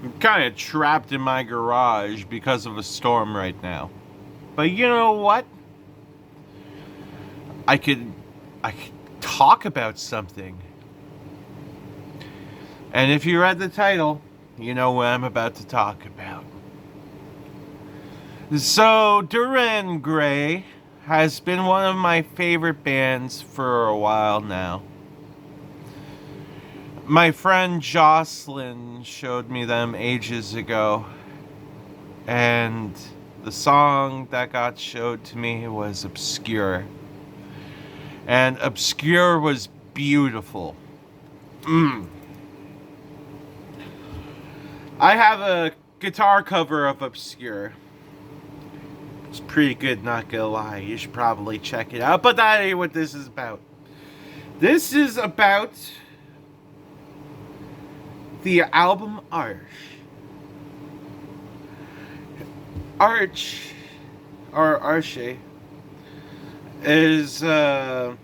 I'm kind of trapped in my garage because of a storm right now. But you know what? I could I could talk about something. And if you read the title, you know what I'm about to talk about. So, Duran Gray has been one of my favorite bands for a while now. My friend Jocelyn showed me them ages ago, and the song that got showed to me was Obscure. And Obscure was beautiful. I have a guitar cover of Obscure. It's pretty good, not gonna lie. You should probably check it out. But that ain't what this is about. This is about the album Arche. Arche, or Arche, is the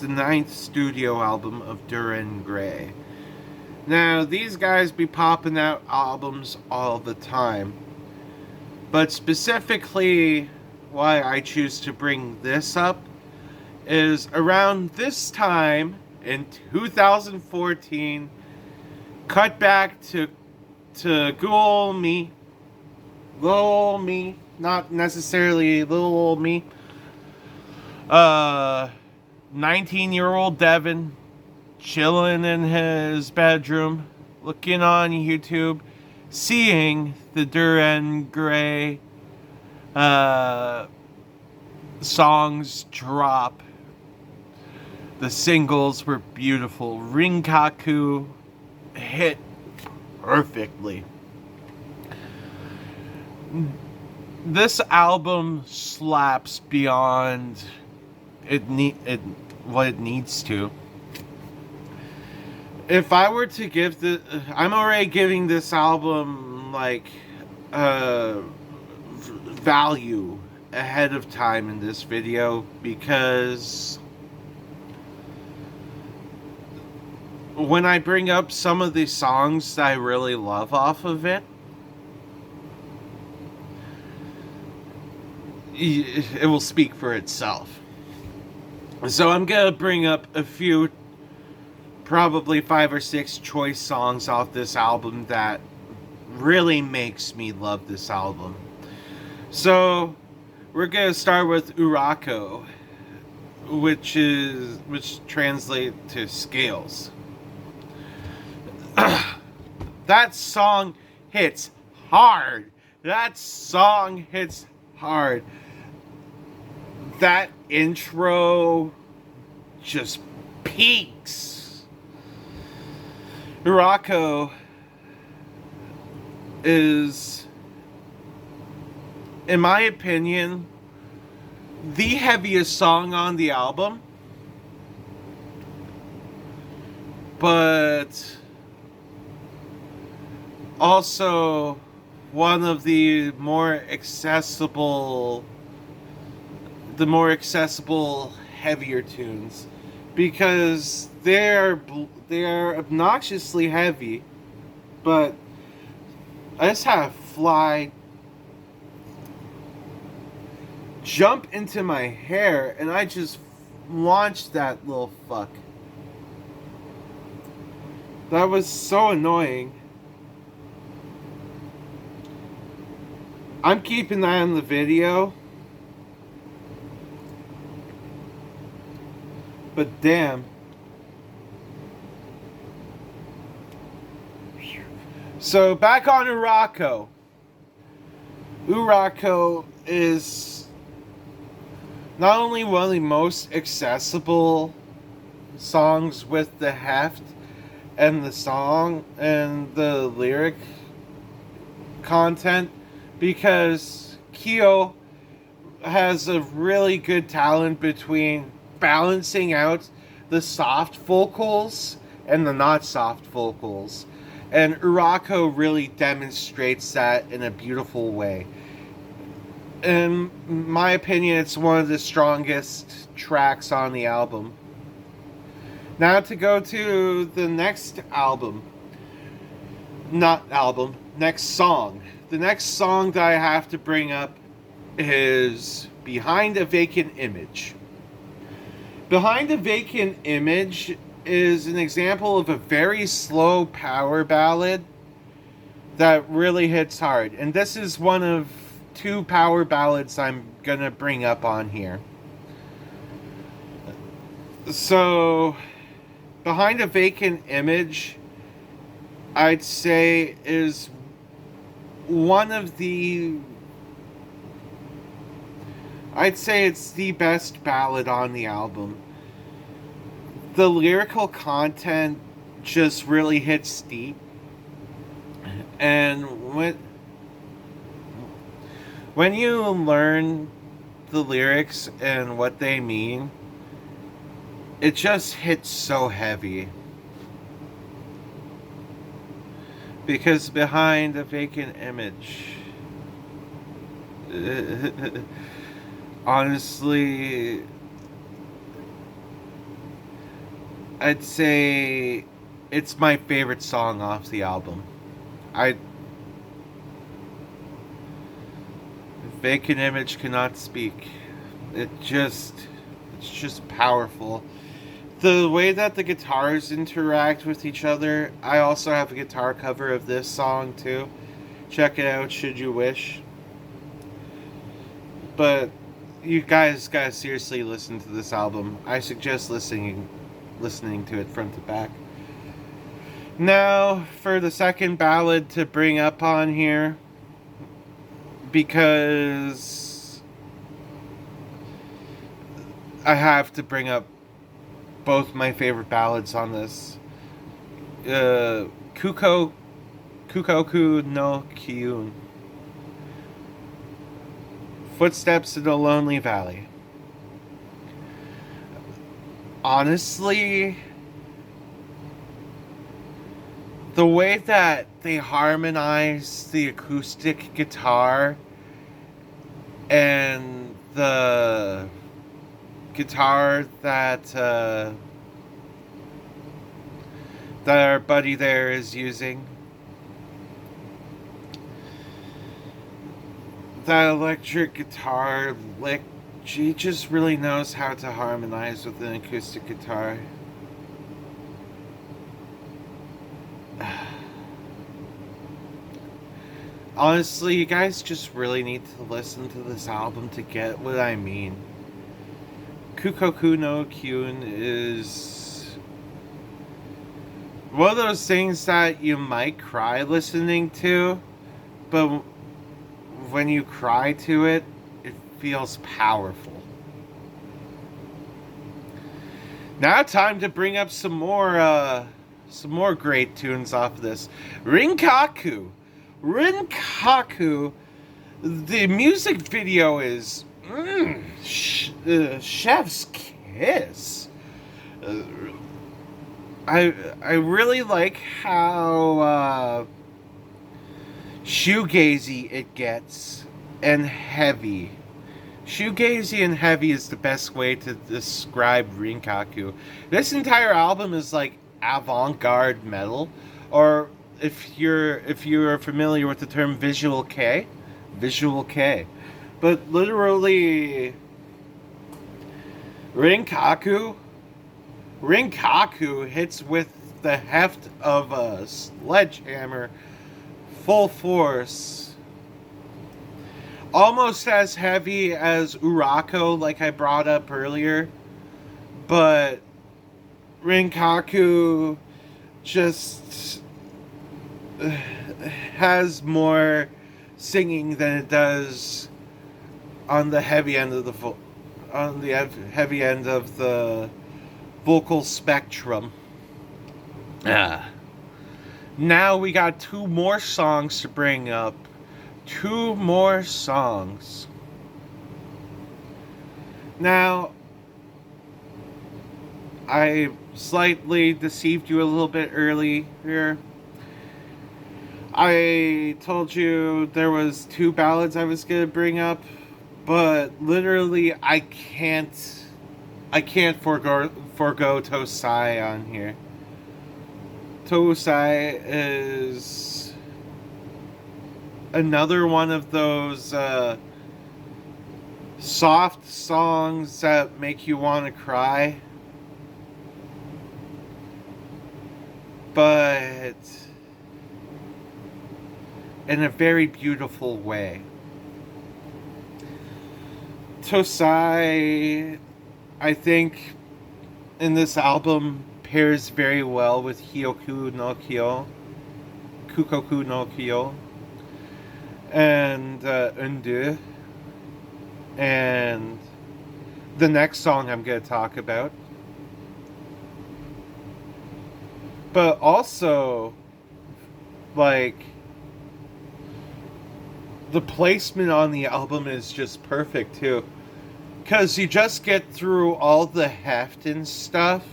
ninth studio album of Duran Gray. Now, these guys be popping out albums all the time. But specifically, why I choose to bring this up is around this time in 2014, cut back to good old me, little old me, not necessarily little old me, 19-year-old Devin, chilling in his bedroom, looking on YouTube, seeing the Duran Gray songs drop. The singles were beautiful. Rinkaku hit perfectly. This album slaps beyond what it needs to. If I were to give I'm already giving this album like value ahead of time in this video, because when I bring up some of the songs that I really love off of it, it will speak for itself. So I'm gonna bring up a few, probably 5 or 6 choice songs off this album that really makes me love this album. So we're gonna start with Urako, which translates to scales. That song hits hard. That song hits hard. That intro just peaks. Urako is, in my opinion, the heaviest song on the album, but also one of the more accessible, heavier tunes, because they're obnoxiously heavy, but I just had a fly jump into my hair, and I just launched that little fuck. That was so annoying. I'm keeping that in the video. But damn. So back on Urako. Urako is not only one of the most accessible songs with the heft and the song and the lyric content, because Kyo has a really good talent between balancing out the soft vocals and the not soft vocals. And Urako really demonstrates that in a beautiful way. In my opinion, it's one of the strongest tracks on the album. Now to go to the next album, Not album, next song. The next song that I have to bring up is Behind a Vacant Image. Behind a Vacant Image is an example of a very slow power ballad that really hits hard. And this is one of two power ballads I'm gonna bring up on here. So, Behind a Vacant Image, I'd say, is one of the... I'd say it's the best ballad on the album. The lyrical content just really hits deep. And when you learn the lyrics and what they mean, it just hits so heavy. Because behind a vacant image, honestly, I'd say it's my favorite song off the album. Vacant Image cannot speak. It's just powerful. The way that the guitars interact with each other. I also have a guitar cover of this song too. Check it out should you wish. But you guys gotta seriously listen to this album. I suggest listening to it front to back. Now for the second ballad to bring up on here, because I have to bring up both my favorite ballads on this. Kukoku no Kyun. Footsteps in a Lonely Valley. Honestly, the way that they harmonize the acoustic guitar and the guitar that our buddy there is using, that electric guitar lick, she just really knows how to harmonize with an acoustic guitar. Honestly, you guys just really need to listen to this album to get what I mean. Kukoku no Kyun is one of those things that you might cry listening to, but when you cry to it, it feels powerful. Now time to bring up some more great tunes off of this. Rinkaku. The music video is chef's kiss. I really like how shoegazy it gets and heavy. Shoegazy and heavy is the best way to describe Rinkaku. This entire album is like avant-garde metal, or if you're familiar with the term visual K. But literally, Rinkaku hits with the heft of a sledgehammer, full force. Almost as heavy as Urako, like I brought up earlier, but Rinkaku just has more singing than it does on the heavy end of the vocal spectrum. Now we got two more songs to bring up. Two more songs. Now, I slightly deceived you a little bit earlier. I told you there was two ballads I was gonna bring up, but literally I can't forgo Tosai on here. Tosai is another one of those soft songs that make you want to cry, but in a very beautiful way. Tosai, I think, in this album pairs very well with Hyoku no Kyo, Kukoku no Kyo, and Undu, and the next song I'm going to talk about. But also, like, the placement on the album is just perfect too. Because you just get through all the heft and stuff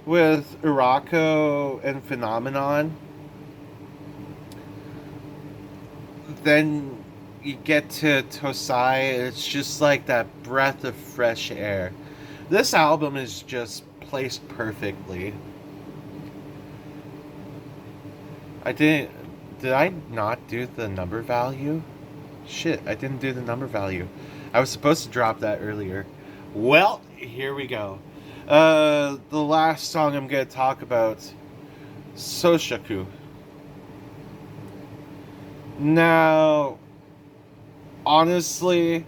with Urako and Phenomenon. Then you get to Tosai, and it's just like that breath of fresh air. This album is just placed perfectly. Did I not do the number value? Shit, I didn't do the number value. I was supposed to drop that earlier. Well, here we go. The last song I'm going to talk about, Soshaku. Now, honestly,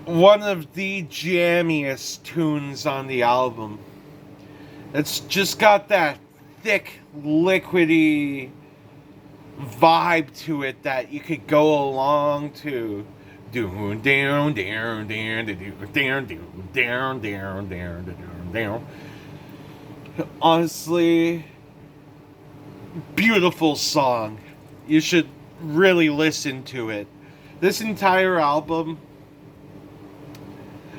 one of the jammiest tunes on the album. It's just got that thick, liquidy vibe to it that you could go along to. Down, down, down, down, down, down, down, down, down. Honestly, beautiful song. You should really listen to it. This entire album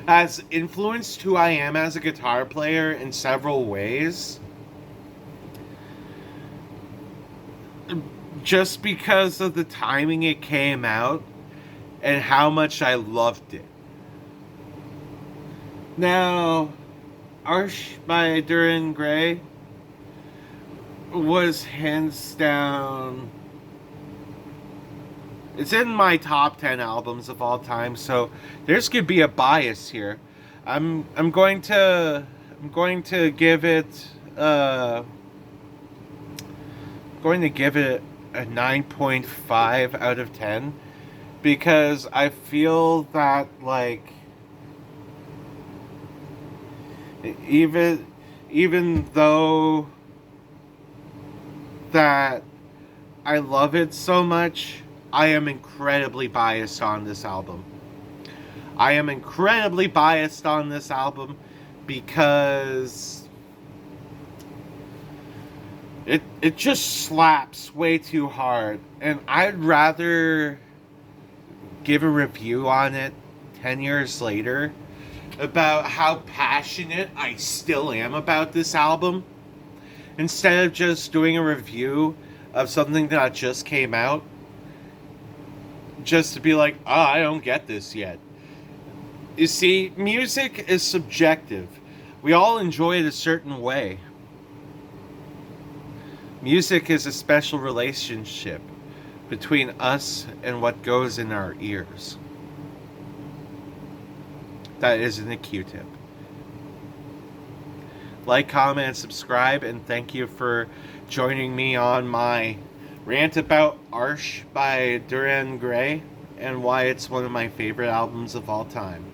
has influenced who I am as a guitar player in several ways. Just because of the timing it came out and how much I loved it. Now, Arche by Duran Gray was hands down. It's in my top 10 albums of all time, so there's gonna be a bias here. I'm going to give it a 9.5 out of 10 because I feel that, like, even though that I love it so much, I am incredibly biased on this album. I am incredibly biased on this album because it just slaps way too hard, and I'd rather give a review on it 10 years later about how passionate I still am about this album instead of just doing a review of something that just came out just to be like, oh, I don't get this yet. You see, music is subjective. We all enjoy it a certain way. Music is a special relationship between us and what goes in our ears. That isn't a Q-tip. Like, comment, subscribe, and thank you for joining me on my rant about Arche by Duran Gray and why it's one of my favorite albums of all time.